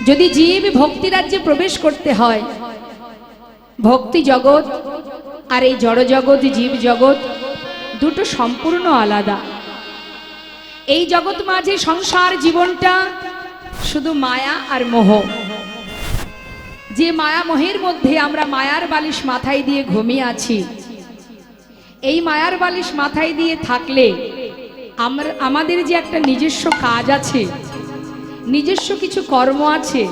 যদি জীব ভক্তি রাজ্যে প্রবেশ করতে হয়, ভক্তি জগৎ আর এই জড় জগৎ জীব জগৎ দুটো সম্পূর্ণ আলাদা। এই জগৎ মাঝে সংসার জীবনটা শুধু মায়া আর মোহ। যে মায়া মোহের মধ্যে আমরা মায়ার বালিশ মাথায় দিয়ে ঘুমিয়ে আছি, এই মায়ার বালিশ মাথায় দিয়ে থাকলে আমাদের যে একটা নিজস্ব কাজ আছে, নিজস্ব কিছু কর্ম আছে,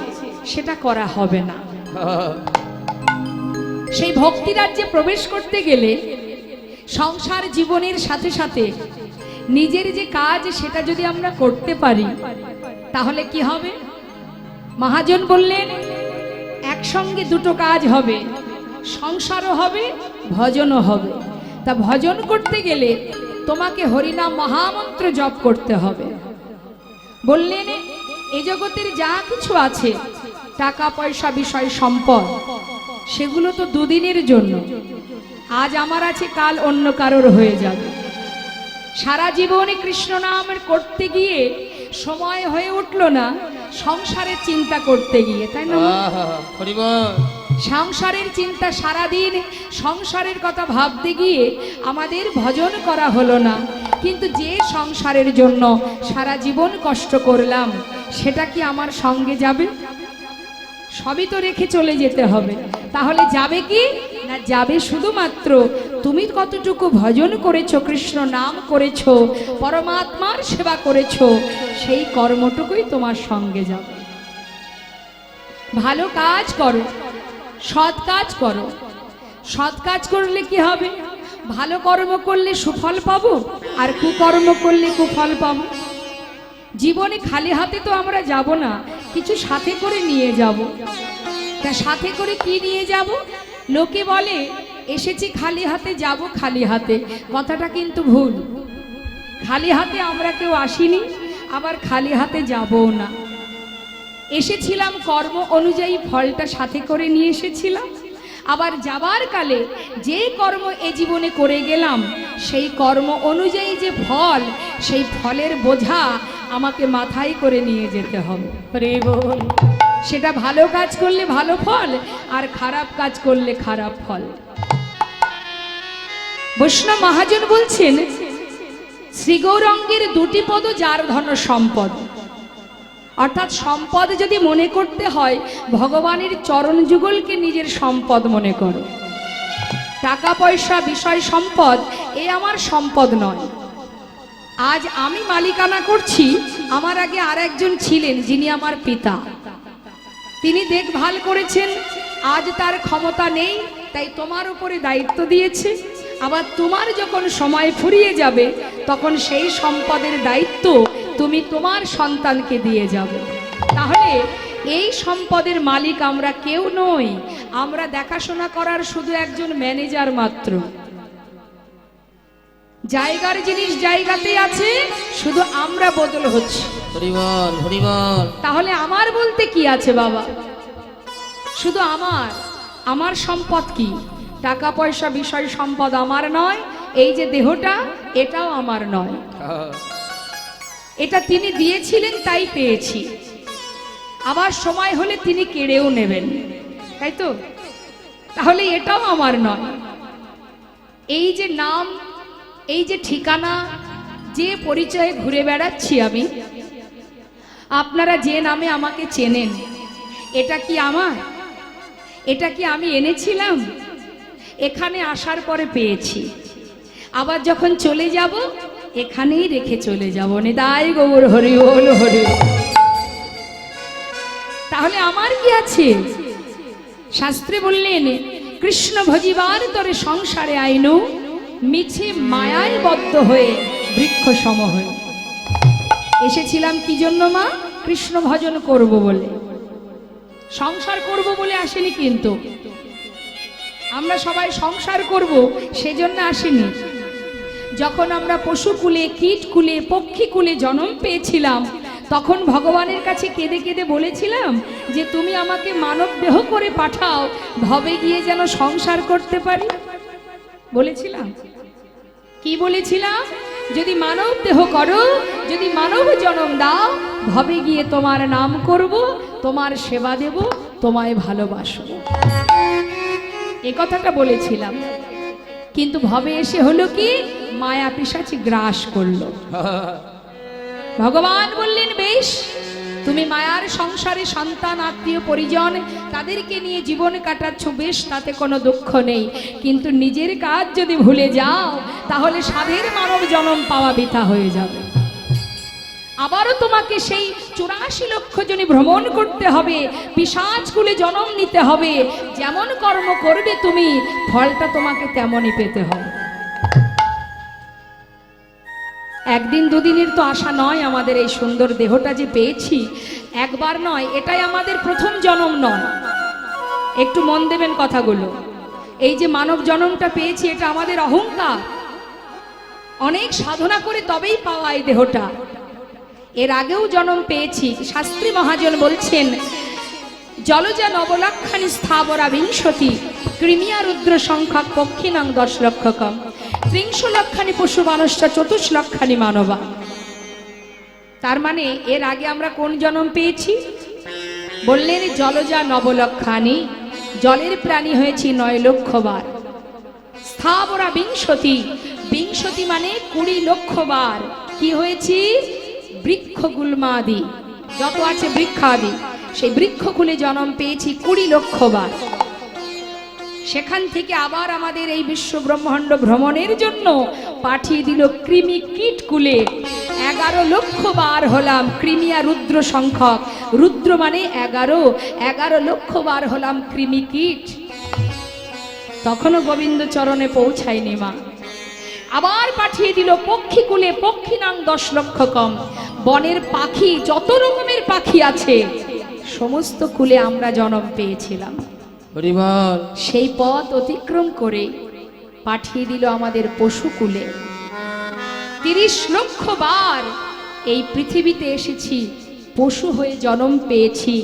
সেটা করা হবে না। সেই ভক্তি রাজ্যে প্রবেশ করতে গেলে সংসার জীবনের সাথে সাথে নিজের যে কাজ সেটা যদি আমরা করতে পারি, তাহলে কি হবে? মহাজন বললেন একসঙ্গে দুটো কাজ হবে, সংসারও হবে, ভজনও হবে। তা ভজন করতে গেলে তোমাকে হরিনাম মহামন্ত্র জপ করতে হবে। বললেন এই জগতের যা কিছু আছে, টাকা পয়সা বিষয় সম্পদ, সেগুলো তো দুদিনের জন্য। আজ আমার আছে, কাল অন্য কারোর হয়ে যাবে। সারা জীবনে কৃষ্ণ নাম করতে গিয়ে সময় হয়ে উঠল না সংসারের চিন্তা করতে গিয়ে, তাই না? সংসারের চিন্তা সারাদিন, সংসারের কথা ভাবতে গিয়ে আমাদের ভজন করা হলো না। কিন্তু যে সংসারের জন্য সারা জীবন কষ্ট করলাম, সেটা কি আমার সঙ্গে যাবে? সবই তো রেখে চলে যেতে হবে। তাহলে যাবে কি না? যাবে শুধুমাত্র তুমি কতটুকু ভজন করেছো, কৃষ্ণ নাম করেছো, পরমাত্মার সেবা করেছো, সেই কর্মটুকুই তোমার সঙ্গে যাবে। ভালো কাজ করো, সৎ কাজ করো। সৎ কাজ করলে কি হবে? ভালো কর্ম করলে সুফল পাবো, আর কুকর্ম করলে কুফল পাবো। জীবনে খালি হাতে তো আমরা যাব না, কিছু সাথে করে নিয়ে যাব। তা সাথে করে কি নিয়ে যাব? লোকে বলে এসেছি খালি হাতে, যাব খালি হাতে। কথাটা কিন্তু ভুল। খালি হাতে আমরা কেউ আসিনি, আবার খালি হাতে যাবও না। এসেছিলাম কর্ম অনুযায়ী, ফলটা সাথে করে নিয়ে এসেছিলাম। আবার যাবার কালে যে কর্ম এ জীবনে করে গেলাম, সেই কর্ম অনুযায়ী যে ফল, সেই ফলের বোঝা আমাকে মাথায় করে নিয়ে যেতে হবে। সেটা ভালো কাজ করলে ভালো ফল, আর খারাপ কাজ করলে খারাপ ফল। বৈষ্ণব মহাজন বলছেন শ্রী গৌরাঙ্গের দুটি পদ যার ধন সম্পদ। অর্থাৎ সম্পদ যদি মনে করতে হয়, ভগবানের চরণ যুগলকে নিজের সম্পদ মনে করো। টাকা পয়সা বিষয় সম্পদ এ আমার সম্পদ নয়। আজ আমি মালিকানা করছি, আমার আগে আর একজন ছিলেন যিনি আমার পিতা। তিনি দেখভাল করেছেন। আজ তার ক্ষমতা নেই, তাই তোমার উপরে দায়িত্ব দিয়েছে। আবার তোমার যখন সময় ফুরিয়ে যাবে, তখন সেই সম্পদের দায়িত্ব তুমি তোমার সন্তানকে দিয়ে যাবে। তাহলে এই সম্পদের মালিক আমরা কেউ নই, আমরা দেখাশোনা করার শুধু একজন ম্যানেজার মাত্র। জায়গার জিনিস জায়গাতেই আছে, শুধু আমরা বদল হচ্ছে। তাহলে আমার বলতে কি আছে বাবা? শুধু আমার সম্পদ কি? টাকা পয়সা বিষয় সম্পদ আমার নয়। এই যে দেহটা, এটাও আমার নয়। এটা তিনি দিয়েছিলেন, তাই পেয়েছি। আবার সময় হলে তিনি কেড়েও নেবেন, তাই তো? তাহলে এটাও আমার নয়। এই যে নাম, এই যে ঠিকানা, যে পরিচয়ে ঘুরে বেড়াচ্ছি আমি, আপনারা যে নামে আমাকে চেনেন, এটা কি আমার? এটা কি আমি এনেছিলাম? এখানে আসার পরে পেয়েছি। আবার যখন চলে যাব, এখানেই রেখে চলে যাব। নিতাই গৌর হরি বল, হরি। তাহলে আমার কি আছে? শাস্ত্রে বললেন কৃষ্ণ ভজিবার তরে সংসারে আইনু, মিছে মায়ায় বদ্ধ হয়ে বৃক্ষ সম হয়ে। এসেছিলাম কি জন্য মা? কৃষ্ণ ভজন করব বলে, সংসার করব বলে আসেনি। কিন্তু আমরা সবাই সংসার করব সেজন্য আসিনি। যখন আমরা পশুকুলে, কীটকুলে, পক্ষীকুলে জন্ম পেয়েছিলাম, তখন ভগবানের কাছে কেঁদে কেঁদে বলেছিলাম যে তুমি আমাকে মানব দেহ করে পাঠাও, ভবে গিয়ে যেন সংসার করতে পারি। বলেছিলাম কি? বলেছিলাম যদি মানব দেহ করো, যদি মানব জন্ম দাও, ভবে গিয়ে তোমার নাম করব, তোমার সেবা দেব, তোমায় ভালোবাসবো। এ কথাটা বলেছিলাম, কিন্তু ভবে এসে হলো কি, মায়া পিশাচি গ্রাস করলো। ভগবান বললেন, বেশ, তুমি মায়ার সংসারে সন্তান আত্মীয় পরিজন তাদেরকে নিয়ে জীবন কাটাচ্ছ, বেশ, তাতে কোনো দুঃখ নেই, কিন্তু নিজের কাজ যদি ভুলে যাও তাহলে সাধের মানব জন্ম পাওয়া বৃথা হয়ে যাবে। আবারও তোমাকে সেই 84 লক্ষ জনে ভ্রমণ করতে হবে, পিশাচকুলে জন্ম নিতে হবে, যেমন কর্ম করবে তুমি ফলটা তোমাকে তেমনই পেতে হবে। একদিন দুদিনের তো আশা নয়, আমাদের এই সুন্দর দেহটা যে পেয়েছি একবার নয়, এটাই আমাদের প্রথম জন্ম নয়। একটু মন দেবেন কথাগুলো। এই যে মানব জন্মটা পেয়েছি এটা আমাদের অহংকার, অনেক সাধনা করে তবেই পাওয়া এই দেহটা। এর আগেও জন্ম পেয়েছি। শাস্ত্রী মহাজন বলছেন, জলজা নবলক্ষানি স্থাবরা বিংশতি কৃমিয়া রুদ্র সংখ্যক পক্ষিনাং 10 লক্ষকম 30 লক্ষানি পশু মানুষটা 24 লক্ষানি মানবা। তার মানে এর আগে আমরা কোন জন্ম পেয়েছি? বললেন জলজা নবলক্ষানি, জলের প্রাণী হয়েছি 9 লক্ষ বার। স্থাবরা বিংশতি, বিংশতি মানে 20 লক্ষ বার কি হয়েছি? বৃক্ষ গুল্মাদি, যত আছে বৃক্ষাদি, সেই বৃক্ষকুলে জন্ম পেয়েছি 20 লক্ষ বার। সেখান থেকে আবার আমাদের এই বিশ্ব ব্রহ্মাণ্ড ভ্রমণের জন্য পাঠিয়ে দিল কৃমি কীট কুলে। 11 লক্ষ বার হলাম, কৃমিয়া রুদ্র সংখ্যক, রুদ্র মানে 11 লক্ষ বার হলাম কৃমি কীট। তখনও গোবিন্দ চরণে পৌঁছায়নি মা। আবার পাঠিয়ে দিল পক্ষী কুলে, পক্ষিনাং 10 লক্ষ কম, বনের পাখি, যত রকমের পাখি আছে সমস্ত কুলে আমরা জন্ম পেয়েছিলাম। সেই পথ অতিক্রম করে পাঠিয়ে দিল আমাদের পশুকুলে। 30 লক্ষ বার এই পৃথিবীতে এসেছি, পশু হয়ে জন্ম পেয়েছি,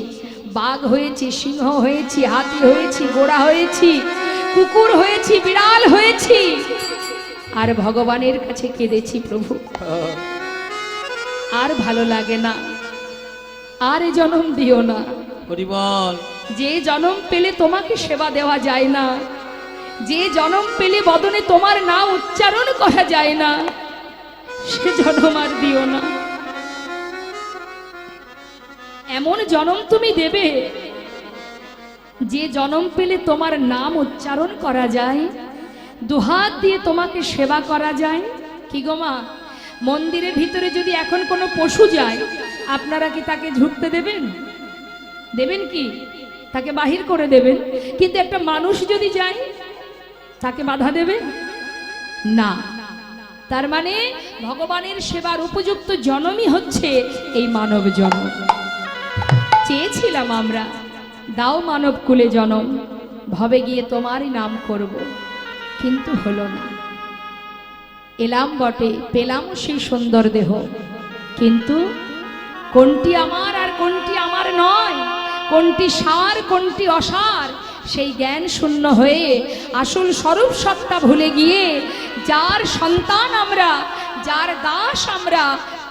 বাঘ হয়েছি, সিংহ হয়েছি, হাতি হয়েছি, ঘোড়া হয়েছি, কুকুর হয়েছি, বিড়াল হয়েছি, আর ভগবানের কাছে কেঁদেছি, প্রভু আর ভালো লাগে না, আর এ জন্ম দিও না। যে জন্ম পেলে তোমাকে সেবা দেওয়া যায় না, যে জন্ম পেলে বদনে তোমার নাম উচ্চারণ করা যায় না, সে জন্ম আর দিও না। এমন জন্ম তুমি দেবে যে জন্ম পেলে তোমার নাম উচ্চারণ করা যায়, দুহাত দিয়ে তোমাকে সেবা করা যায়। কি গো মা, মন্দিরের ভিতরে যদি এখন কোনো পশু যায়, আপনারা কি তাকে ঢুকতে দেবেন? দেবেন কি? তাকে বাহির করে দেবেন। কিন্তু একটা মানুষ যদি যায়, তাকে বাধা দেবে না। তার মানে ভগবানের সেবার উপযুক্ত জন্মই হচ্ছে এই মানব জন্ম। চেয়েছিলাম আমরা, দাও মানব কুলে জন্ম, ভবে গিয়ে তোমারই নাম করব, কিন্তু হলো না। এলাম বটে, পেলাম সেই সুন্দর দেহ, কিন্তু কোনটি আমার আর কোনটি আমার নয়, কোনটি সার কোনটি অসার, সেই জ্ঞান শূন্য হয়ে আসল স্বরূপ সত্তা ভুলে গিয়ে যার সন্তান আমরা, যার দাস আমরা,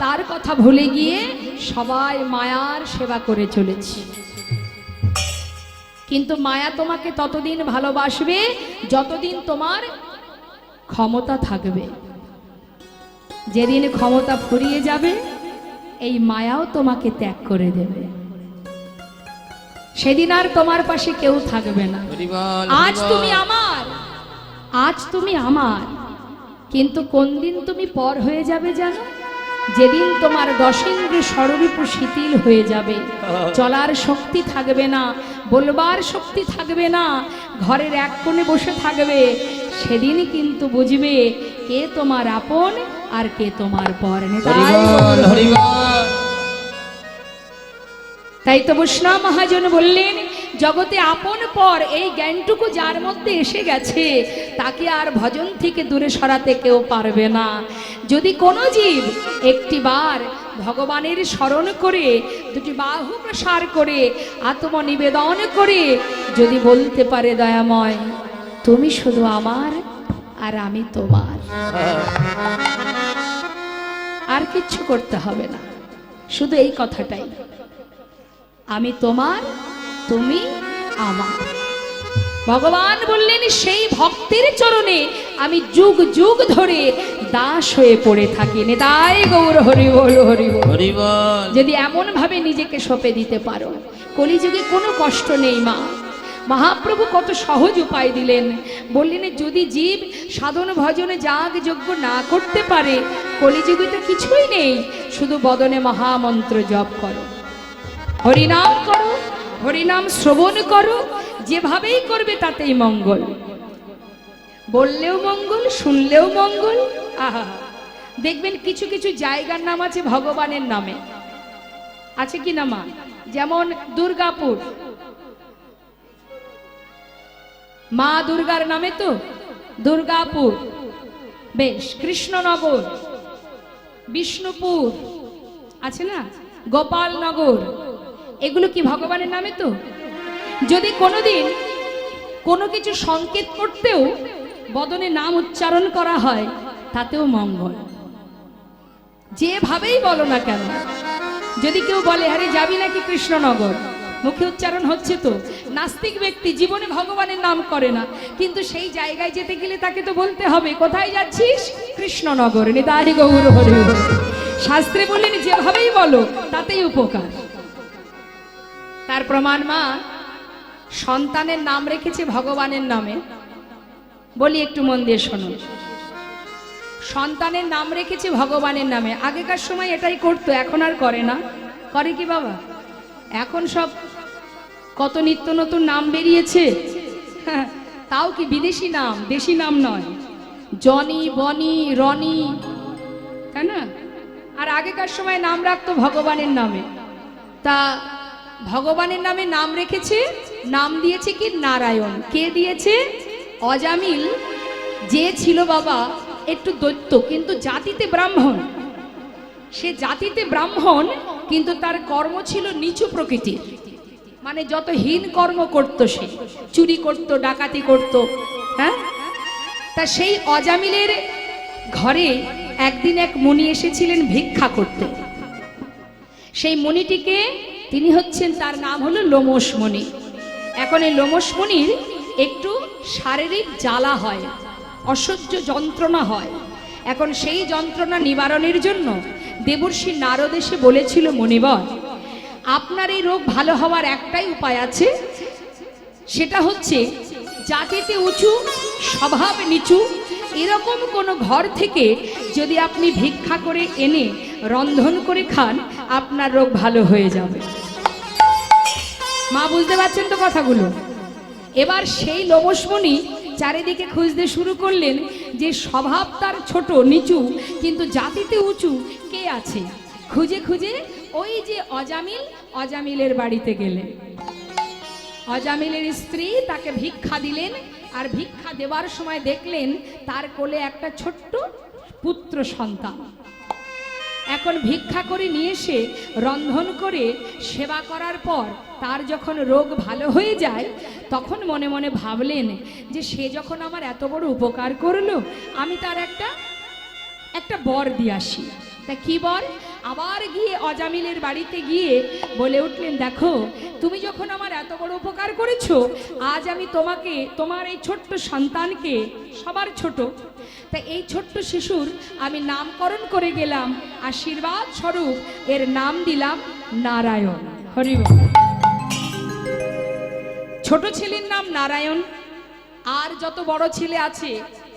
তার কথা ভুলে গিয়ে সবাই মায়ার সেবা করে চলেছি। কিন্তু মায়া তোমাকে ততদিন ভালোবাসবে যতদিন তোমার ক্ষমতা থাকবে। যেদিন ক্ষমতা ফুরিয়ে যাবে, এই মায়াও তোমাকে ত্যাগ করে দেবে, সেদিন আর তোমার পাশে কেউ থাকবে না। আজ তুমি আমার, আজ তুমি আমার, কিন্তু কোন দিন তুমি পর হয়ে যাবে জানো? যেদিন তোমার 10 ইন্দ্রিয় ষড়রূপ শিথিল হয়ে যাবে, চলার শক্তি থাকবে না, বলবার শক্তি থাকবে না, ঘরের এক কোণে বসে থাকবে, সেদিন কিন্তু বুঝবে কে তোমার আপন আর কে তোমার পর। তাই তো বৈষ্ণব মহাজন বললেন, জগতে আপন পর এই জ্ঞানটুকু যার মধ্যে এসে গেছে, তাকে আর ভজন থেকে দূরে সরাতে কেউ পারবে না। যদি কোনো জীব একটিবার ভগবানের স্মরণ করে, দুটি বাহু প্রসার করে, আত্মনিবেদন করে যদি বলতে পারে, দয়াময় তুমি শুধু আমার আর আমি তোমার, আর কিচ্ছু করতে হবে না, শুধু এই কথাটাই, আমি তোমার, তুমি আমার। ভগবান বললেন সেই ভক্তের চরণে আমি যুগ যুগ ধরে দাস হয়ে পড়ে থাকি। নিতাই গৌর হরি বল, হরি বল, হরি বল। যদি এমন ভাবে নিজেকে সঁপে দিতে পারো, কলিযুগে কোনো কষ্ট নেই মা। মহাপ্রভু কত সহজ উপায় দিলেন, বললেন যদি জীব সাধন ভজনে যাগ যজ্ঞ না করতে পারে, কলিযুগে তো কিছুই নেই, শুধু বদনে মহামন্ত্র জপ করো, হরিনাম করো, হরিনাম শ্রবণ করো, যেভাবেই করবে তাতেই মঙ্গল। বললেও মঙ্গল, শুনলেও মঙ্গল। আহা, দেখবেন কিছু কিছু জায়গার নাম আছে ভগবানের নামে, আছে কি না মা? যেমন দুর্গাপুর, মা দুর্গার নামে তো দুর্গাপুর। বেশ, কৃষ্ণনগর, বিষ্ণুপুর আছে না, গোপালনগর, এগুলো কি ভগবানের নামে তো? যদি কোনোদিন কোনো কিছু সংকেত করতেও বদনে নাম উচ্চারণ করা হয়, তাতেও মঙ্গল। যেভাবেই বলো না কেন, যদি কেউ বলে আরে যাবি নাকি কৃষ্ণনগর, মুখে উচ্চারণ হচ্ছে তো। নাস্তিক ব্যক্তি জীবনে ভগবানের নাম করে না, কিন্তু সেই জায়গায় যেতে গেলে তাকে তো বলতে হবে কোথায় যাচ্ছিস, কৃষ্ণনগর। নিতাই গৌর হরি বল। শাস্ত্রে বললেন যেভাবেই বলো তাতেই উপকার। তার প্রমাণ মা সন্তানের নাম রেখেছে ভগবানের নামে। বলি একটু মন দিয়ে শোনো, সন্তানের নাম রেখেছে ভগবানের নামে। আগেকার সময় এটাই করতো, এখন আর করে না। করে কি বাবা? এখন সব কত নিত্য নতুন নাম বেরিয়েছে, তাও কি বিদেশি নাম, দেশি নাম নয়। জনি, বনি, রনি, তাই না? আর আগেকার সময় নাম রাখতো ভগবানের নামে। তা ভগবানের নামে নাম রেখেছে, নাম দিয়েছে কি নারায়ণ। কে দিয়েছে? অজামিল, যে ছিল বাবা একটু দৈত্য, কিন্তু জাতিতে ব্রাহ্মণ। সে জাতিতে ব্রাহ্মণ, কিন্তু তার কর্ম ছিল নিচু প্রকৃতির, মানে যত হীন কর্ম করত, সে চুরি করত, ডাকাতি করত। হ্যাঁ, তা সেই অজামিলের ঘরে একদিন এক মুনি এসেছিলেন ভিক্ষা করতে। সেই মুনিটিকে, তিনি হচ্ছেন, তার নাম হলো লোমশ মুনি। এখন এই লোমশ মুনির একটু শারীরিক জ্বালা হয়, অসহ্য যন্ত্রণা হয়। এখন সেই যন্ত্রণা নিবারণের জন্য দেবর্ষি নারদ এসে বলেছিল, মুনিবর আপনার এই রোগ ভালো হওয়ার একটাই উপায় আছে, সেটা হচ্ছে জাতিতে উঁচু, স্বভাব নিচু এরকম কোনো ঘর থেকে যদি আপনি ভিক্ষা করে এনে রন্ধন করে খান, আপনার রোগ ভালো হয়ে যাবে। মা বুঝতে পারছেন তো কথাগুলো? এবার সেই লোমশমণি চারিদিকে খুঁজতে শুরু করলেন যে স্বভাব তার ছোট নিচু, কিন্তু জাতিতে উঁচু কে আছে। খুঁজে খুঁজে ওই যে অজামিল, অজামিলের বাড়িতে গেলেন। অজামিলের স্ত্রী তাকে ভিক্ষা দিলেন, আর ভিক্ষা দেওয়ার সময় দেখলেন তার কোলে একটা ছোট্ট পুত্র সন্তান। এখন ভিক্ষা করে নিয়ে এসে রন্ধন করে সেবা করার পর তার যখন রোগ ভালো হয়ে যায়, তখন মনে মনে ভাবলেন যে সে যখন আমার এত বড় উপকার করলো, আমি তার একটা বর দিয়ে আসি। তা কি বর? আবার গিয়ে অজামিলের বাড়িতে গিয়ে বলে উঠলেন, দেখো তুমি যখন আমার এত বড় উপকার করেছো, আজ আমি তোমাকে, তোমার এই ছোট্ট সন্তানকে, সবার ছোট, তা এই ছোট্ট শিশুর আমি নামকরণ করে গেলাম, আশীর্বাদ স্বরূপ এর নাম দিলাম নারায়ণ। হরি বল। ছোট ছেলের নাম নারায়ণ, আর যত বড় ছেলে আছে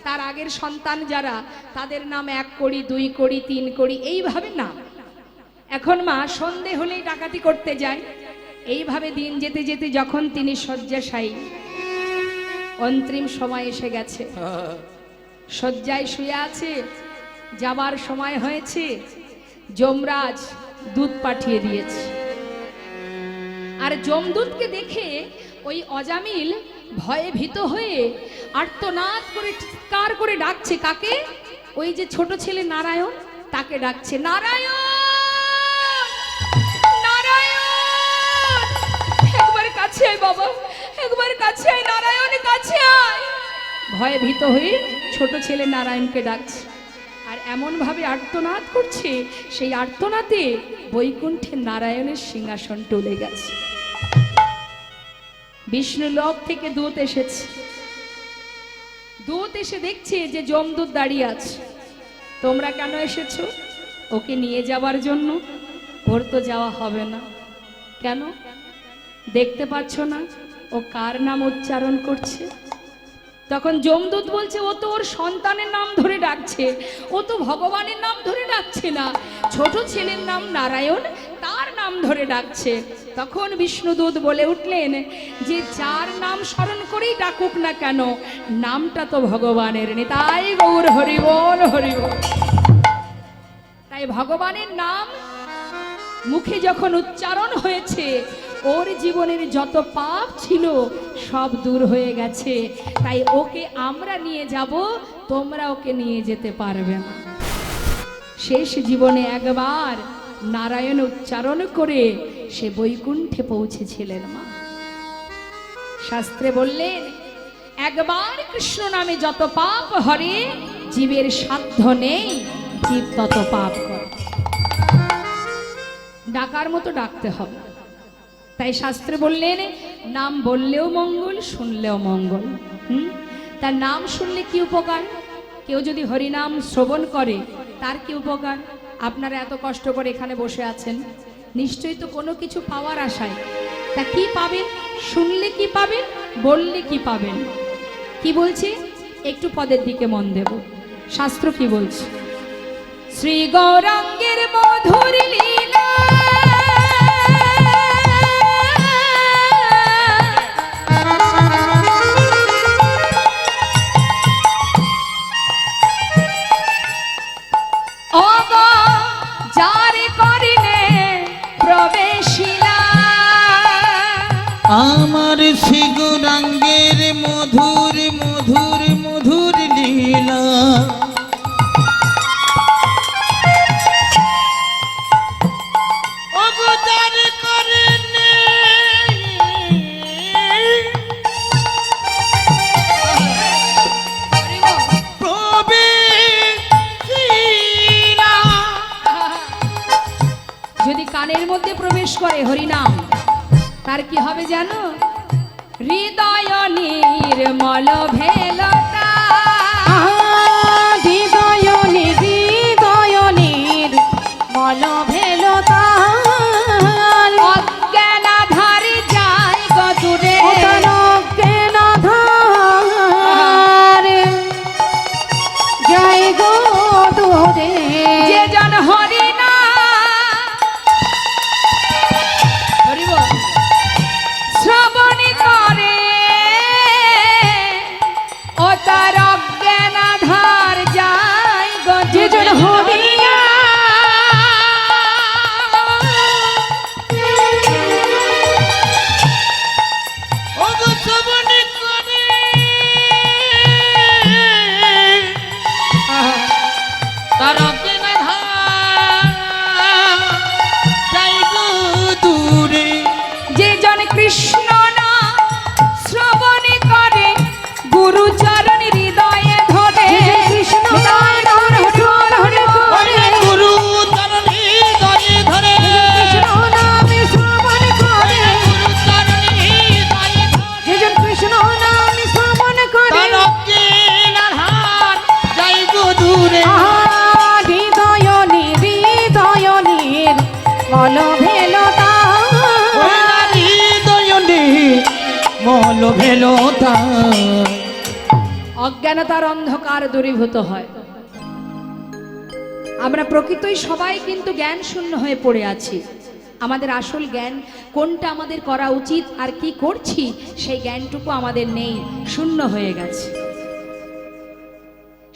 তার আগের সন্তান যারা, তাদের নাম 1 কড়ি, 2 কড়ি, 3 কড়ি, এইভাবে নাম। এখন মা সন্ধে হলেই ডাকাতি করতে যায়। এইভাবে দিন যেতে যেতে যখন তিনি শয্যাশায়ী, অন্তিম সময় এসে গেছে, শয্যায় শুয়ে আছে, যাবার সময় হয়েছে, যমরাজ দুধ পাঠিয়ে দিয়েছে। আর যমদূতকে দেখে ওই অজামিল ভয়ে ভীত হয়ে আর্তনাদ করে চিৎকার করে ডাকছে। কাকে? ওই যে ছোট ছেলে নারায়ণ, তাকে ডাকছে, নারায়ণ, নারায়ণ, একবার কাছে আয় বাবা, একবার কাছে আয়, নারায়ণ কাছে আয়। ভয়ে ভীত হয়ে ছোট ছেলে নারায়ণকে ডাকছে। আর এমন ভাবে আর্তনাদ করছে, সেই আর্তনাদে বৈকুণ্ঠে নারায়ণের সিংহাসন টলে গেছে। বিষ্ণু লোক থেকে দূত এসেছে। দূত এসে দেখছে যে যমদূত দাঁড়িয়ে আছে। তোমরা কেন এসেছো? ওকে নিয়ে যাবার জন্য? ওর তো যাওয়া হবে না। কেন? দেখতে পাচ্ছ না ও কার নাম উচ্চারণ করছে? তখন যমদূত বলছে, ও তো ওর সন্তানের নাম ধরে ডাকছে, ও তো ভগবানের নাম ধরে ডাকছে না, ছোট ছেলের নাম নারায়ণ, তার নাম ধরে ডাকছে। তখন বিষ্ণুদূত বলে উঠলেন যে যার নাম স্মরণ করেই ডাকুক না কেন, নামটা তো ভগবানের। নিতাই গৌর হরি বল, হরি বল। তাই ভগবানের নাম মুখে যখন উচ্চারণ হয়েছে, ওর জীবনের যত পাপ ছিল সব দূর হয়ে গেছে। তাই ওকে আমরা নিয়ে যাব, তোমরা ওকে নিয়ে যেতে পারবে না। শেষ জীবনে একবার নারায়ণ উচ্চারণ করে সে বৈকুণ্ঠে পৌঁছেছিলেন মা। শাস্ত্রে বললেন, একবার কৃষ্ণ নামে যত পাপ হরে, জীবের সাধ্য নেই জীব তত পাপ করে। ডাকার মতো ডাকতে হবে। তাই শাস্ত্রে বললেন, নাম বললেও মঙ্গল, শুনলেও মঙ্গল। তার নাম শুনলে কি উপকার? কেউ যদি হরিনাম শ্রবণ করে তার কি উপকার? আপনারা এত কষ্ট করে এখানে বসে আছেন, নিশ্চয়ই তো কোনো কিছু পাওয়ার আশায়। তা কি পাবেন? শুনলে কি পাবেন? বললে কি পাবেন? কি বলছে? একটু পদের দিকে মন দেব। শাস্ত্র কি বলছে? শ্রী গৌরাঙ্গের মধুর লীলা, আমার শ্রী গৌরাঙ্গের মধুর মধুর মধুর লীলা, অবতার করেন যদি কানের মধ্যে প্রবেশ করে হরিনাম, তার কি হবে জানো? হৃদয় নির্মল ভেলতা, হৃদয় নির্মল ভেলতা, অজ্ঞান ধারে যায় গদুরে, অজ্ঞান ধারে যায় গদুরে, যে জন হরিনাম শ্রবণ করে, ও তার অজ্ঞান ধার যায় গদুরে। যে জন হরিনাম কৃষ্ণ নাম শ্রবণ করে, গুরু চরণ হৃদয়ে ধরে, কৃষ্ণ নাম শ্রবণ করে, গুরু চরণ হৃদয়ে ধরে, কৃষ্ণ নাম শ্রবণ করে, গুরু চরণ হৃদয়ে ধরে, যে কৃষ্ণ নাম শ্রবণ করে, তার অজ্ঞান ধার যায় গদুরে। হৃদয় নির্মল ভেলতা, মল ভেলতা, অজ্ঞানতার অন্ধকার দূরীভূত হয়। আমরা প্রকৃতই সবাই কিন্তু জ্ঞান শূন্য হয়ে পড়ে আছি। আমাদের আসল জ্ঞান কোনটা আমাদের করা উচিত আর কি করছি সেই জ্ঞানটুকু আমাদের নেই, শূন্য হয়ে গেছে।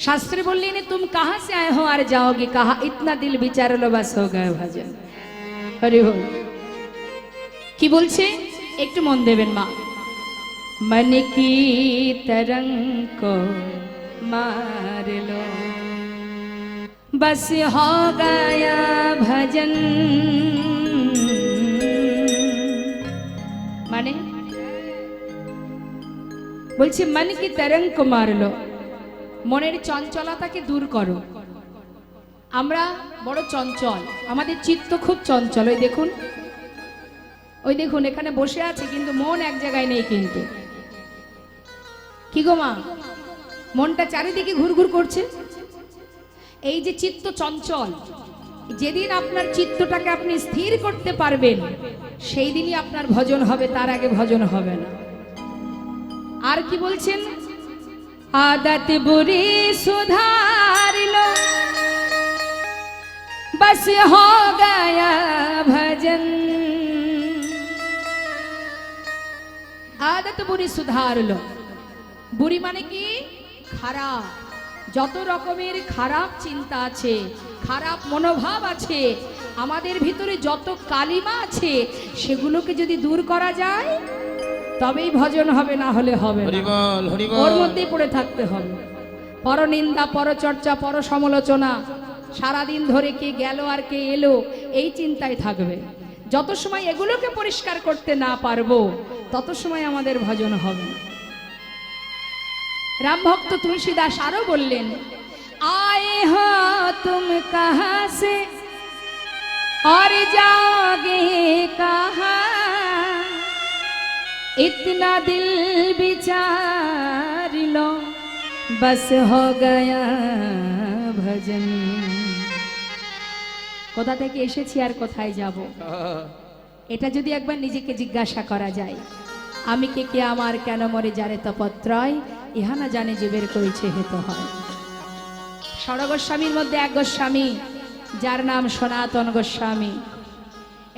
শাস্ত্রে বললেন, তুম কাহা সে আয়ে হো আর যাওগে কাহা, ইতনা দিল বিচার লো বাস হো গয়ে ভজন। হরি বল। কি বলছে একটু মন দেবেন মা। मन की तरंग को मार लो, बस हो गया भजन। माने বলছে মন কি তরঙ্গ কো মার লো, মনের চঞ্চলতাকে দূর করো। আমরা বড় চঞ্চল, আমাদের চিত্ত খুব চঞ্চল। ওই দেখুন এখানে বসে আছে কিন্তু মন এক জায়গায় নেই। কিন্তু কি গো মা, মনটা চারিদিকে ঘুরঘুর করছে। এই যে চিত্ত চঞ্চল, যেদিন আপনার চিত্তটাকে আপনি স্থির করতে পারবেন সেই দিনই আপনার ভজন হবে, তার আগে ভজন হবে না। আর কি বলছেন, आदत बुरी सुधार लो बस हो गया भजन। आदत बुरी सुधार लो, বুড়ি মানে কি? খারাপ। যত রকমের খারাপ চিন্তা আছে, খারাপ মনোভাব আছে, আমাদের ভিতরে যত কালিমা আছে, সেগুলোকে যদি দূর করা যায় তবেই ভজন হবে, না হলে হবে না। ওর মধ্যেই পড়ে থাকতে হবে। পরনিন্দা, পরচর্চা, পর সমালোচনা, সারাদিন ধরে কে গেল আর কে এলো, এই চিন্তায় থাকবে। যত সময় এগুলোকে পরিষ্কার করতে না পারবো তত সময় আমাদের ভজন হবে না। রাম ভক্ত তুলসীদাস আরো বললেন, আয়ে হো তুম কাহা সে और जाओगे कहाँ, इतना दिल विचार लो बस हो गया भजन। কোথা থেকে এসেছি আর কোথায় যাব, এটা যদি একবার নিজেকে জিজ্ঞাসা করা যায়, আমি কে, কে আমার, কেন মরে যারে তপত্রয়, ইহা না জানে জীবের কইছে হেত হয়। ষড়গোস্বামীর মধ্যে এক গোস্বামী যার নাম সনাতন গোস্বামী।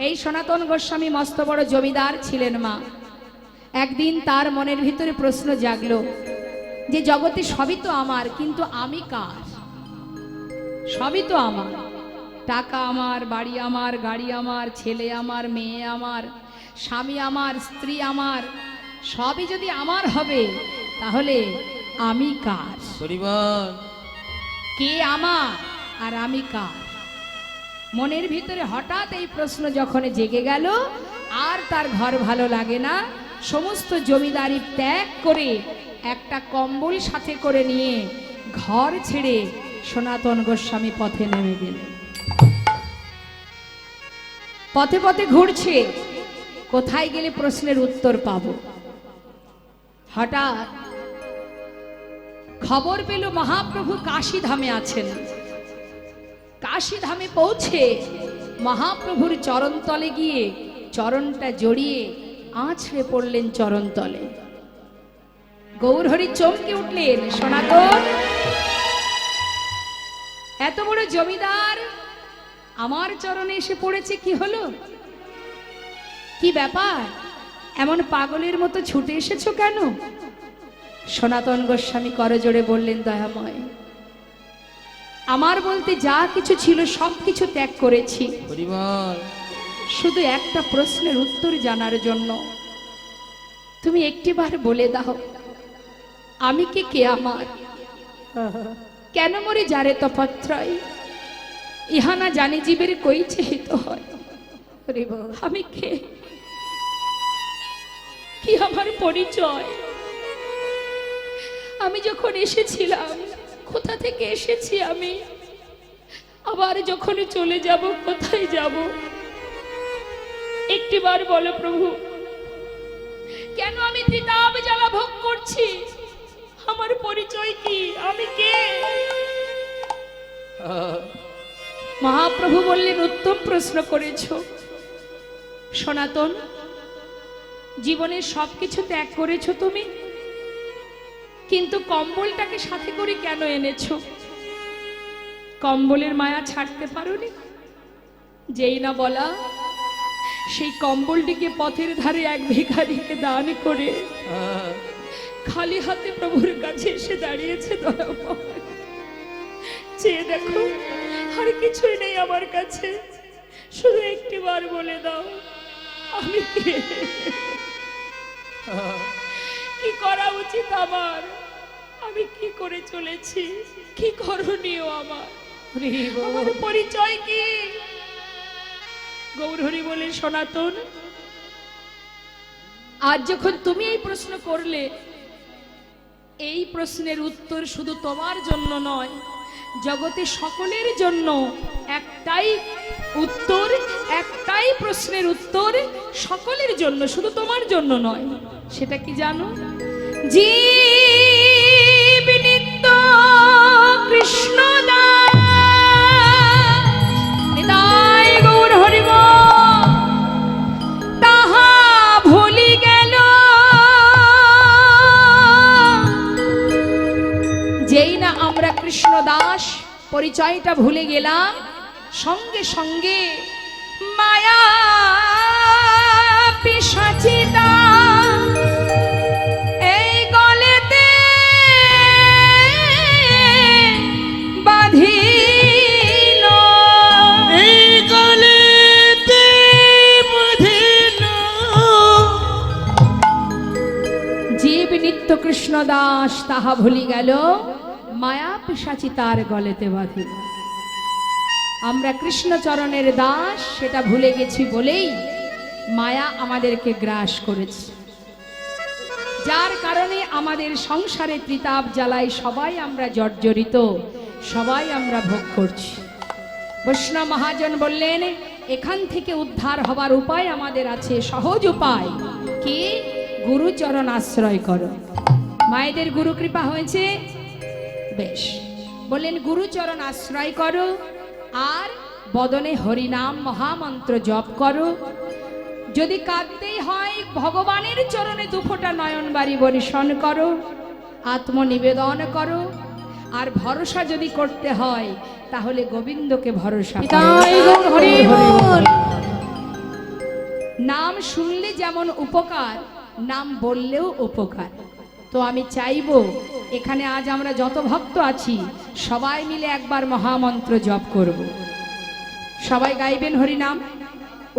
এই সনাতন গোস্বামী মস্ত বড় জমিদার ছিলেন মা। একদিন তার মনের ভিতরে প্রশ্ন জাগলো যে জগতে সবই তো আমার, কিন্তু আমি কার? সবই তো আমার, টাকা আমার, বাড়ি আমার, গাড়ি আমার, ছেলে আমার, মেয়ে আমার, স্বামী আমার, স্ত্রী আমার, সবই যদি আমার হবে তাহলে আমি কার? কে আমার আর আমি কার? মনের ভিতরে হঠাৎ এই প্রশ্ন যখন জেগে গেল, আর তার ঘর ভালো লাগে না, সমস্ত জমিদারি ত্যাগ করে একটা কম্বল সাথে করে নিয়ে ঘর ছেড়ে সনাতন গোস্বামী পথে নেমে গেলেন। পথে পথে ঘুরছে, কোথায় গেলে প্রশ্নের উত্তর পাব। হঠাৎ খবর পেল মহাপ্রভু কাশী ধামে আছেন। কাশী ধামে পৌঁছে মহাপ্রভুর চরণতলে গিয়ে চরণটা জড়িয়ে আছড়ে পড়লেন চরণতলে। গৌরহরি চমকে উঠলেন, সনাতন, এত বড় জমিদার আমার চরণে এসে পড়েছে, কি হলো, কি ব্যাপার, এমন পাগলের মতো ছুটে এসেছো কেন? সনাতন গোস্বামী করজোড়ে বললেন, দয়াময়, আমার বলতে যা কিছু ছিল সব কিছু ত্যাগ করেছি, শুধু একটা প্রশ্নের উত্তর জানার জন্য। তুমি একটিবার বলে দাও, আমি কে, কে আমার, কেন মরে যারে তপত্রয়, ইহা না জানি জীবের কইছে হিত হয়। আমি কে, কি আমার পরিচয়, আমি যখন এসেছিলাম কোথা থেকে এসেছি আমি, আবার যখন চলে যাব কোথায় যাব, একটিবার বলো প্রভু, কেন আমি ত্রিতাপ জ্বালা ভোগ করছি, আমার পরিচয় কি, আমি কে? মহাপ্রভু বললেন, উত্তম প্রশ্ন করেছ সনাতন, জীবনের সবকিছু ত্যাগ করেছো তুমি, কিন্তু কম্বলটাকে সাথে করে কেন এনেছো? কম্বলের মায়া ছাড়তে পারোনি? যেই না বলা, সেই কম্বলটিকে পথের ধারে এক ভিখারিকে দান করে খালি হাতে প্রভুর কাছে এসে দাঁড়িয়েছে। চেয়ে দেখো, আর কিছুই নেই আমার কাছে, শুধু একটিবার বলে দাও, আমি কে, কি করা উচিত আমার, আমি কি করে চলেছি, কি করণীয় আমার, আমার পরিচয় কি? গৌরহরি বলে, সনাতন, আজ যখন তুমি এই প্রশ্ন করলে, এই প্রশ্নের উত্তর শুধু তোমার জন্য নয়, জগতে সকলের জন্য একটাই উত্তর, একটাই প্রশ্নের উত্তর সকলের জন্য, শুধু তোমার জন্য নয়। সেটা কি জানো? জীব নিত্য কৃষ্ণ দাস, নিতাই গৌর হরি বল, তাহা ভুলি গেল। যেই না আমরা কৃষ্ণ দাস পরিচয়টা ভুলে গেলাম, সঙ্গে সঙ্গে মায়া পিশাচিতা এই গলেতে বাঁধিল, এই গলেতে বাঁধিল। জীব নিত্য কৃষ্ণ দাস তাহা ভুলি গেল, মায়া পিশাচি তার গলেতে বাঁধিল। আমরা কৃষ্ণচরণের দাস সেটা ভুলে গেছি বলেই মায়া আমাদেরকে গ্রাস করেছে, যার কারণে আমাদের সংসারে ত্রিতাপ জ্বালায় সবাই আমরা জর্জরিত, সবাই আমরা ভোগ করছি। বৈষ্ণব মহাজন বললেন, এখান থেকে উদ্ধার হবার উপায় আমাদের আছে, সহজ উপায় কি? গুরুচরণ আশ্রয় করো। মায়েদের গুরু কৃপা হয়েছে, বেশ। বললেন গুরুচরণ আশ্রয় করো, আর বদনে হরিনাম মহামন্ত্র জপ করো। যদি কাঁদতেই হয় ভগবানের চরণে দুফোঁটা নয়ন বাড়ি বর্ষণ করো, আত্মনিবেদন করো। আর ভরসা যদি করতে হয় তাহলে গোবিন্দকে ভরসা করো। নিতাই গৌর হরি বল। নাম শুনলে যেমন উপকার, নাম বললেও উপকার। তো আমি চাইবো এখানে আজ আমরা যত ভক্ত আছি সবাই মিলে একবার মহামন্ত্র জপ করব। সবাই গাইবেন হরিনাম,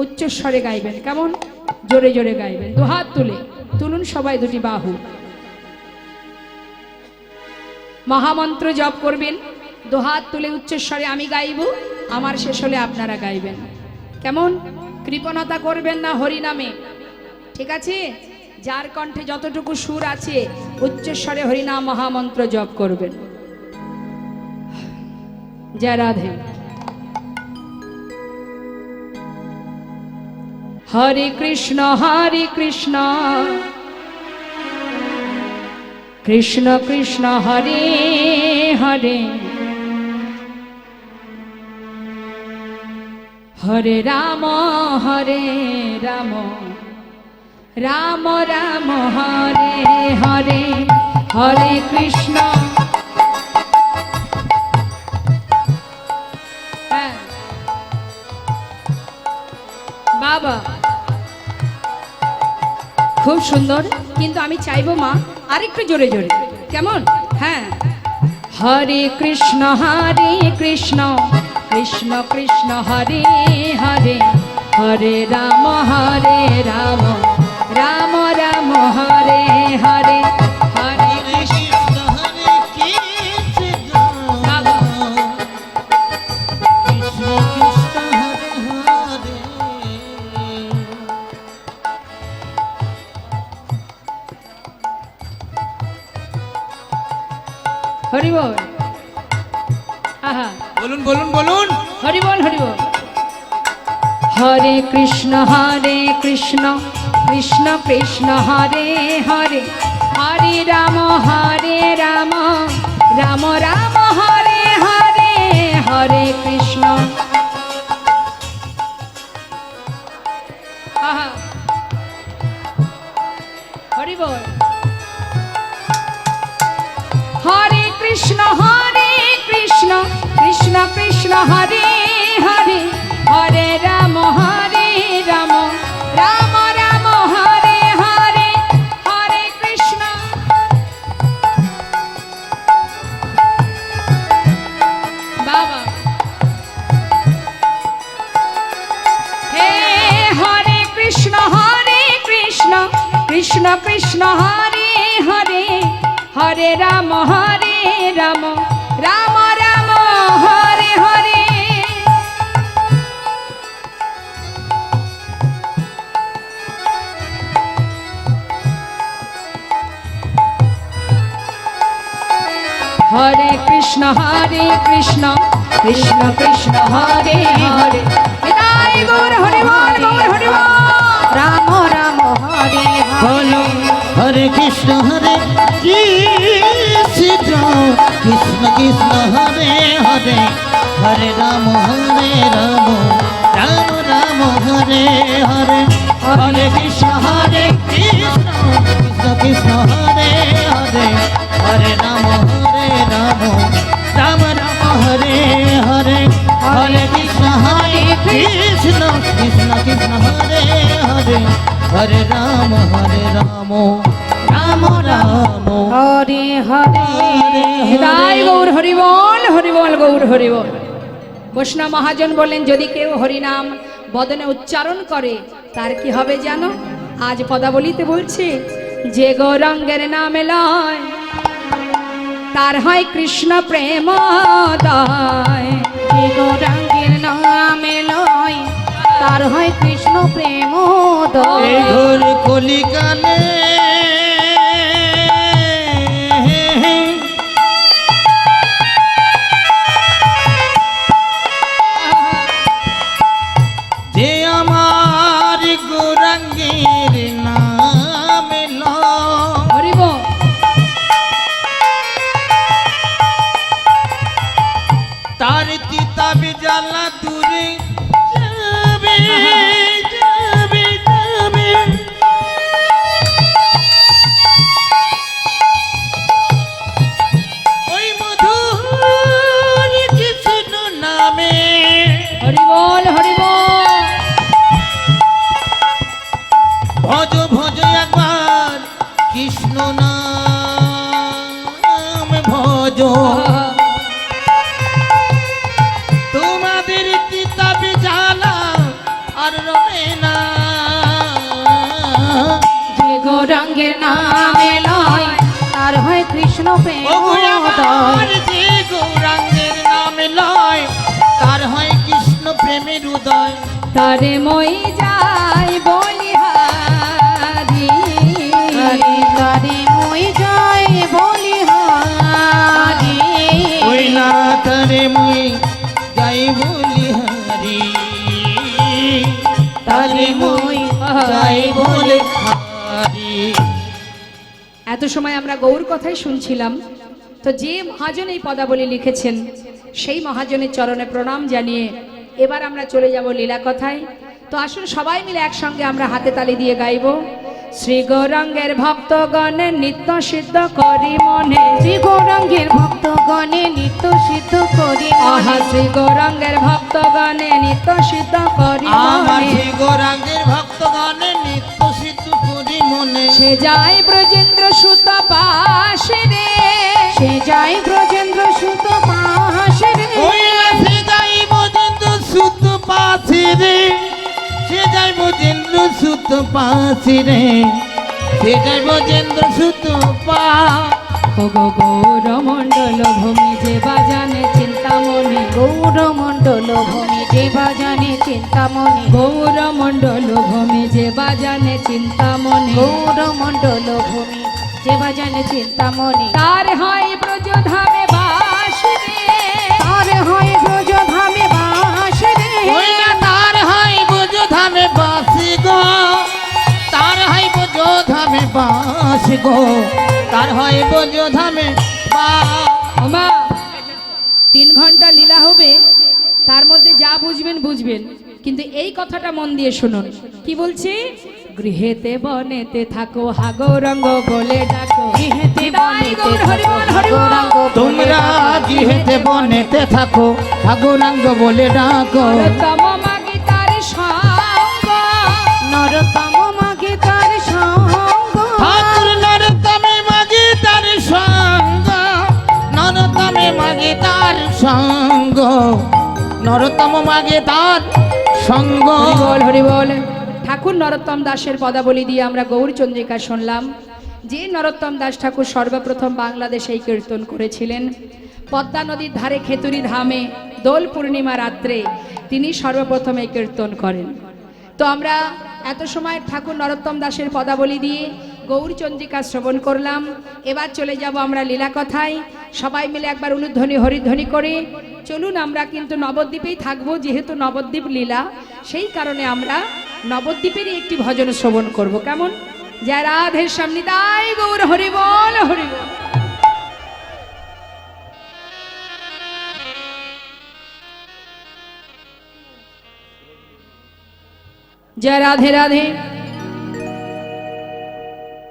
উচ্চস্বরে গাইবেন, কেমন? জোরে জোরে গাইবেন, দুহাত তুলুন সবাই, দুটি বাহু। মহামন্ত্র জপ করবেন, দুহাত তুলে উচ্চস্বরে আমি গাইব, আমার শেষ হলে আপনারা গাইবেন, কেমন? কৃপণতা করবেন না হরিনামে, ঠিক আছে? যার কণ্ঠে যতটুকু সুর আছে উচ্চস্বরে হরিনাম মহামন্ত্র জপ করবেন। জয় রাধে। হরে কৃষ্ণ কৃষ্ণ কৃষ্ণ হরে হরে, হরে রাম রাম রাম হরে হরে, হরে কৃষ্ণ। হ্যাঁ বাবা, খুব সুন্দর, কিন্তু আমি চাইবো মা আরেকটু জোরে জোরে, কেমন? হ্যাঁ, হরে কৃষ্ণ কৃষ্ণ কৃষ্ণ হরে হরে, হরে রাম রাম রাম হরে হরে, হরে কৃষ্ণ হরে কৃষ্ণ, বাবা। কৃষ্ণ কৃষ্ণ হরে হরে। হরি বল। আহা, বলুন বলুন বলুন। হরি বল হরি বল। হরে কৃষ্ণ কৃষ্ণ কৃষ্ণ হরে হরে, হরে রাম রাম রাম হরে হরে, হরে কৃষ্ণ। আহা, হরি বল। হরে কৃষ্ণ কৃষ্ণ কৃষ্ণ হরে হরে, হরে রাম রাম রাম হরে হরে, হরে কৃষ্ণ। বাবা, হে হরে কৃষ্ণ কৃষ্ণ কৃষ্ণ হরে হরে, হরে রাম রাম রাম হরে হরে। হরে কৃষ্ণ কৃষ্ণ কৃষ্ণ হরে হরে নিতাই গৌর হরি বল গৌর হরি বল। রাম রাম হরে হরে বলো হরে কৃষ্ণ কৃষ্ণ কৃষ্ণ হরে হরে হরে রাম রাম রাম হরে হরে হরে কৃষ্ণ কৃষ্ণ কৃষ্ণ হরে হরে হরে রাম রাম রাম হরে হরে হরে কৃষ্ণ কৃষ্ণ কৃষ্ণ হরে হরে হরে রাম রাম রাম হরে হরে নিতাই গৌর হরি বল গৌর হরি বল। বৈষ্ণব মহাজন বললেন যদি কেউ হরিনাম বদনে উচ্চারণ করে তার কি হবে জানো? আজ পদাবলিতে বলছে যে গৌরাঙ্গের নামে লয় তার হয় কৃষ্ণ প্রেম দয়। যে গৌরাঙ্গের নামে লয় তার হয় কৃষ্ণ প্রেম এই ঘোর কলিকালে যে আমার গৌরাঙ্গের নাম লয় হরি বল। তার কিতাবে জ্বালা দূরে যাবে যাবে যাবে ওই মধুর কৃষ্ণ নামে হরি বল ভজ ভজ একবার কৃষ্ণ নাম ভজ তোমাদের কিতাবে জ্বালা আর রবে না যে গৌরাঙ্গের নামে লয় তার হয় কৃষ্ণ প্রেম ও গো আমার যে গৌরাঙ্গের নামে লয় তার হয় কৃষ্ণ প্রেমের উদয় তারে মই যাই বলিহারি তারে মই জয় বলি হারি ওই না তারে মুই যাই বলি হারি তারে মুই যাই বলে হারি। এত সময় আমরা গৌর কথাই শুনছিলাম, তো যে মহাজন এই পদাবলী লিখেছেন সেই মহাজনের চরণে প্রণাম জানিয়ে এবার আমরা চলে যাব লীলা কথায়। তো আসুন সবাই মিলে একসঙ্গে আমরা হাতে তালি দিয়ে গাইব শ্রী গৌরাঙ্গের ভক্তগণে নিত্য সিদ্ধ করি মনে। শ্রী গৌরাঙ্গের ভক্তগণে নিত্য সিদ্ধ করি আহা শ্রী গৌরাঙ্গের ভক্তগণে নিত্য সিদ্ধ করি আমার মনে। শ্রী গৌরাঙ্গের ভক্তগণে নিত্য সিদ্ধ করি মনে সে যায় ব্রজেন্দ্র সুত পাশে রে সে যায় ব্রজেন্দ্র সুত পাশে রে ওই না সে যাই বজেন্দ্র সুত পাশে রে সে যাই বজেন্দ্র সুত পাশে রে সে যাই বজেন্দ্র সুত পা ওগো গৌর মণ্ডল ভূমি যে বাজানে চিন্তামণি গৌর মণ্ডল ভূমি যে বাজানে চিন্তামণি গৌর মণ্ডল ভূমি যে বাজানে চিন্তামণি গৌর মণ্ডল ভূমি যে বাজানে চিন্তামণি তার হয় ব্রজধামে বাস রে তার হয় ব্রজ ধামে বাস রে ওই না তার হাই বুঝ ধামে বাসি গো তার হাই বুঝ ধামে বাস গো তার হয় বুঝ ধামে বাস ওমা 3 ঘন্টা লীলা হবে, তার মধ্যে যা বুঝবেন বুঝবেন, কিন্তু এই কথাটা মন দিয়ে শুনুন কি বলছি। গৃহেতে বনেতে থাকো হা গৌরাঙ্গ বলে ডাকো গৃহেতে বনেতে গৌর হরি বল, হরি বল। গৌরাঙ্গ তোমরা গৃহেতে বনেতে থাকো ঠাকুরাঙ্গ বলে ডাকো তম মাগে তার সঙ্গ নরতম মাগে তার সঙ্গ ঠাকুর নরতমে মাগে তার সঙ্গ নরতমে মাগে তার সঙ্গ নরতম মাগে তার সঙ্গ হরি বল, হরি বল। ঠাকুর নরোত্তম দাসের পদাবলী দিয়ে আমরা গৌরচন্দ্রিকা শুনলাম। যে নরোত্তম দাস ঠাকুর সর্বপ্রথম বাংলাদেশে এই কীর্তন করেছিলেন, পদ্মা নদীর ধারে খেতুরি ধামে দোল পূর্ণিমা রাত্রে তিনি সর্বপ্রথম এই কীর্তন করেন। তো আমরা এত সময় ঠাকুর নরোত্তম দাসের পদাবলী দিয়ে গৌরচন্দ্রিকা শ্রবণ করলাম। এবার চলে যাব আমরা লীলা কথায়। সবাই মিলে একবার উলুধ্বনি হরিধ্বনি করে চলুন। আমরা কিন্তু নবদ্বীপেই থাকবো, যেহেতু নবদ্বীপ লীলা, সেই কারণে আমরা নবদ্বীপেরই একটি ভজন শ্রবণ করব। কেমন? জয় রাধে সামনে তাই গৌর হরি বল হরি বল। জয় রাধে রাধে।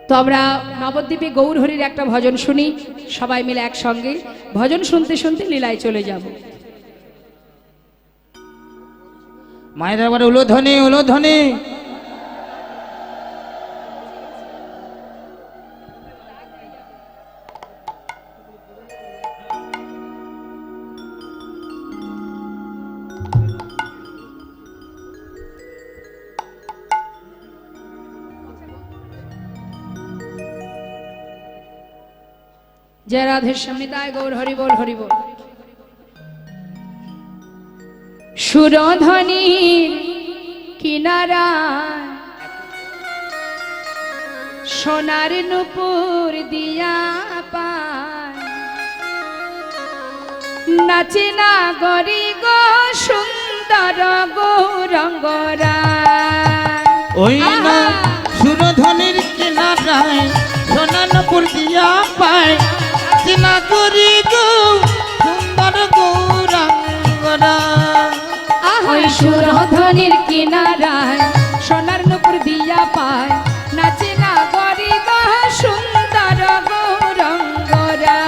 তো আমরা নবদ্বীপে গৌর হরির একটা ভজন শুনি, সবাই মিলে একসঙ্গে ভজন শুনতে শুনতে লীলায় চলে যাব। মায়ের আবার উলোধ্বনি উলোধ্বনি। জয় রাধে সমিতায় গৌর হরি বল হরি বল। সুরধ্বনির কিনারা সোনার নুপুর দিয়া পায়, নাচে না গরি গো সুন্দর গৌরঙ্গরা। ওই না সুরধ্বনির কিনারায় সোনানপুর দিয়া পায়, চিনা করি গো সুন্দর গৌরাঙ্গরা। ওই সুরধ্বনির কিনারায় সোনার নুপুর দিয়া পায়, নাচে না গরি গো সুন্দর গৌরঙ্গরা।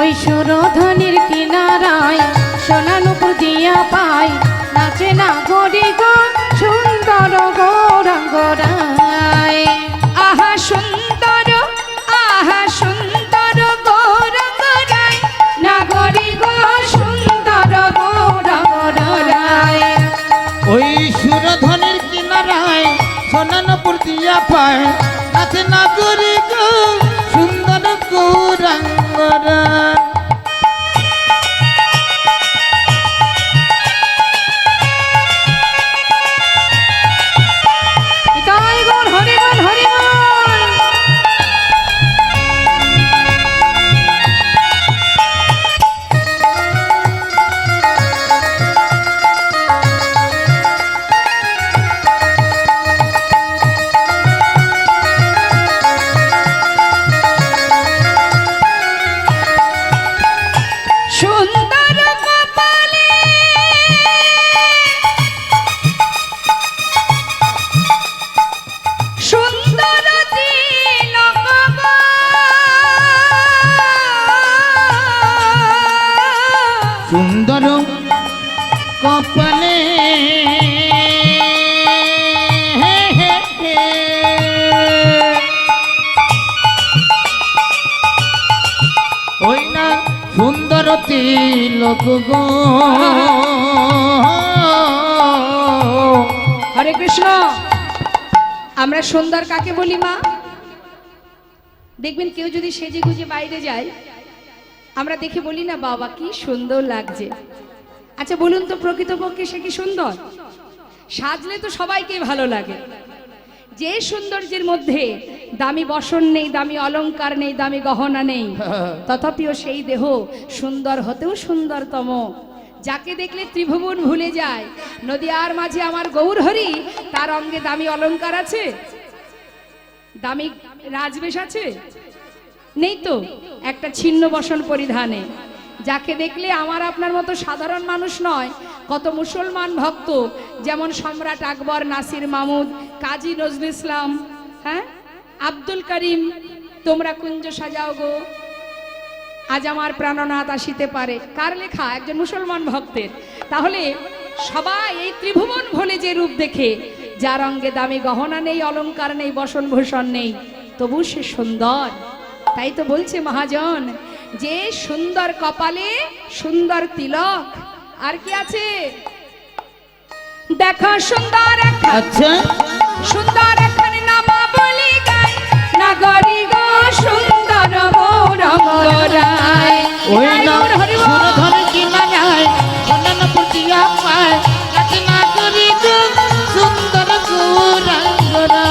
ওই সুরধ্বনির কিনারায় সোনা নুপুর দিয়া পায়, নাচে না গরি গো সুন্দর গৌরাঙ্গরায়। আহা সুন্দর, আহা সুন্দর গৌরঙ্গরায়, না গরি গো সুন্দর গৌরঙ্গরায়। ওই সুরধ্বনির কিনারায় সোনানপুর দিয়া পায়, নাচে না করি গো সুন্দর গৌরাঙ্গরা। তাই গৌর হরি বল হরি বল। সুন্দর কপালে সুন্দর তিলক গো, সুন্দর কপালে ওই না সুন্দর তিলক গো। হরে কৃষ্ণ। আমরা সুন্দর কাকে বলি মা? দেখবেন কেউ যদি সেজে গুজে বাইরে যায়, আমরা দেখে বলি না বাবা কি সুন্দর লাগছে। আচ্ছা বলুন তো প্রকৃতপক্ষে সে কি সুন্দর? সাজলে তো সবাইকে ভালো লাগে। যে সৌন্দর্যের মধ্যে দামি বসন নেই, দামি অলংকার নেই, দামি গহনা নেই, তথাপিও সেই দেহ সুন্দর হতেও সুন্দরতম। যাকে দেখলে ত্রিভুবন ভুলে যায়। নদিয়ার মাঝে আমার গৌর হরি, তার অঙ্গে দামি অলংকার আছে, দামি রাজবেশ আছে? নেই তো। একটা ছিন্ন বসন পরিধানে যাকে দেখলে আমার আপনার মতো সাধারণ মানুষ নয়, কত মুসলমান ভক্ত, যেমন সম্রাট আকবর, নাসির মাহমুদ, কাজী নজরুল ইসলাম, হ্যাঁ, আব্দুল করিম, তোমরা কুঞ্জ সাজাও গো আজ আমার প্রাণনাথ আসিতে পারে, কার লেখা? একজন মুসলমান ভক্তের। তাহলে সবাই এই ত্রিভুবন ভোলে যে রূপ দেখে, যার অঙ্গে দামি গহনা নেই, অলংকার নেই, বসন ভূষণ নেই, তবু সে সুন্দর। তাই তো বলছে মহাজন, যে সুন্দর কপালে সুন্দর তিলক, আর কি আছে? দেখো সুন্দর আচ্ছা সুন্দর এখানে নামা বলি গাই, নগরী গো সুন্দর গৌরঙ্গরায়। ওই না সুরধর কিনারায় সোনানপুর দিয়া পায়, নাচে না করি গো সুন্দর গৌরাঙ্গরা।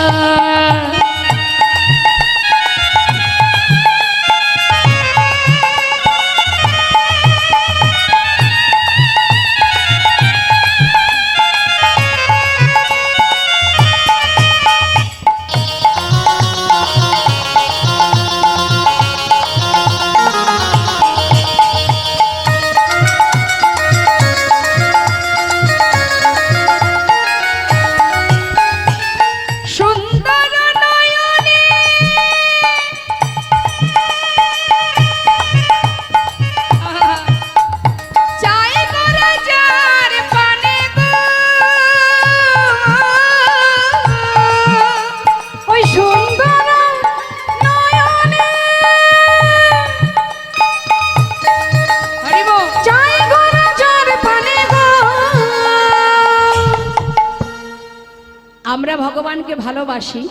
ভগবানকে ভালোবাসি,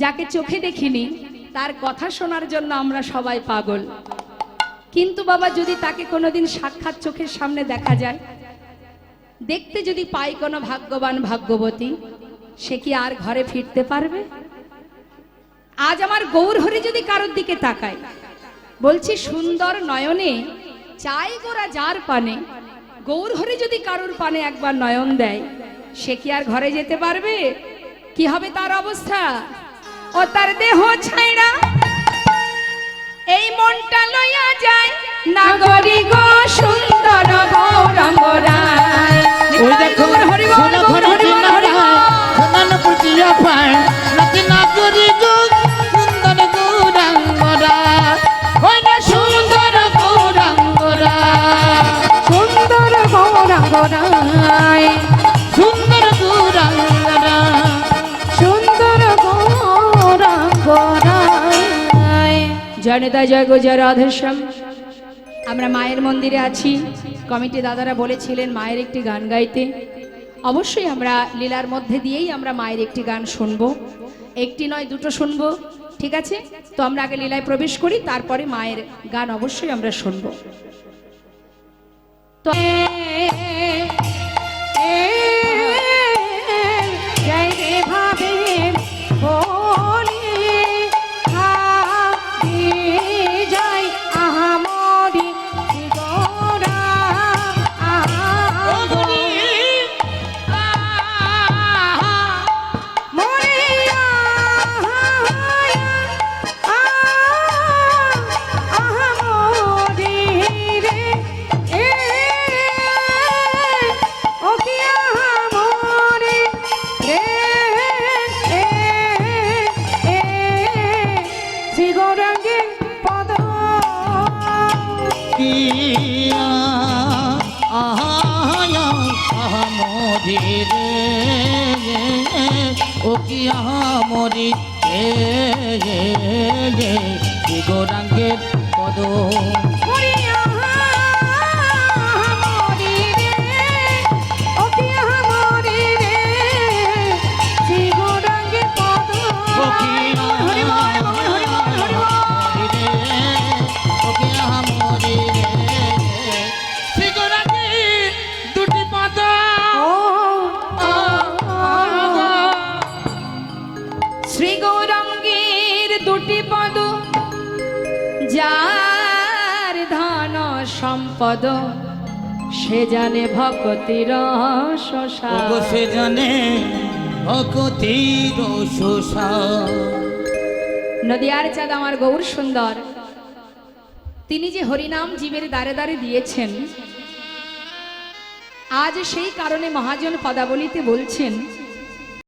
যাকে চোখে দেখিনি তার কথা শোনার জন্য আমরা সবাই পাগল। কিন্তু বাবা যদি তাকে কোনোদিন সাক্ষাৎ চোখের সামনে দেখা যায়, দেখতে যদি পাই কোনো ভাগ্যবান ভাগ্যবতী, সে কি আর ঘরে ফিরতে পারবে? আজ আমার গৌরহরি যদি কারোর দিকে তাকায়, বলছি সুন্দর নয়নে চাই গোরা যার পানে, গৌরহরি যদি কারোর পানে একবার নয়ন দেয়, সে কি আর ঘরে যেতে পারবে? কি হবে তার অবস্থা? ও তার দেহ ছাইড়া এই মনটা লইয়া যায় নাগরি গো সুন্দর গৌরাঙ্গরায়। ওই দেখো হরি বল, সোনা গৌর হরি বল, হরি বল। সোনানো পুটিয়া পায় নাতি নাগরি গো সুন্দর গৌরাঙ্গরা, ওই না সুন্দর গৌরাঙ্গরা, সুন্দর গৌরাঙ্গরায়, সুন্দর গৌরাঙ্গরা, সুন্দর গৌরাঙ্গরায়। জয় নেতা জয় গো জয় রাধেশ্যাম। আমরা মায়ের মন্দিরে আছি, কমিটি দাদারা বলেছিলেন মায়ের একটি গান গাইতে। অবশ্যই আমরা লীলার মধ্যে দিয়েই আমরা মায়ের একটি গান শুনবো, একটি নয় দুটো শুনবো, ঠিক আছে? তো আমরা আগে লীলায় প্রবেশ করি, তারপরে মায়ের গান অবশ্যই আমরা শুনবো। তো জয় রে ভাবে বলি জয় আহামরি গৌরা শ্রী গৌরাঙ্গে পদ কিয়া আহায়া আহামরি রে, ও কিয়া মরি রে, গৌরাঙ্গের পদ শ্রী গৌরাঙ্গের দুটি পদ, যার ধন সম্পদ সে জানে ভক্তির শশা। সে জানে ভক্তির শোষা। নদিয়ার চাঁদ আমার গৌর সুন্দর, তিনি যে হরিনাম জীবের দ্বারে দ্বারে দিয়েছেন, আজ সেই কারণে মহাজন পদাবলীতে বলছেন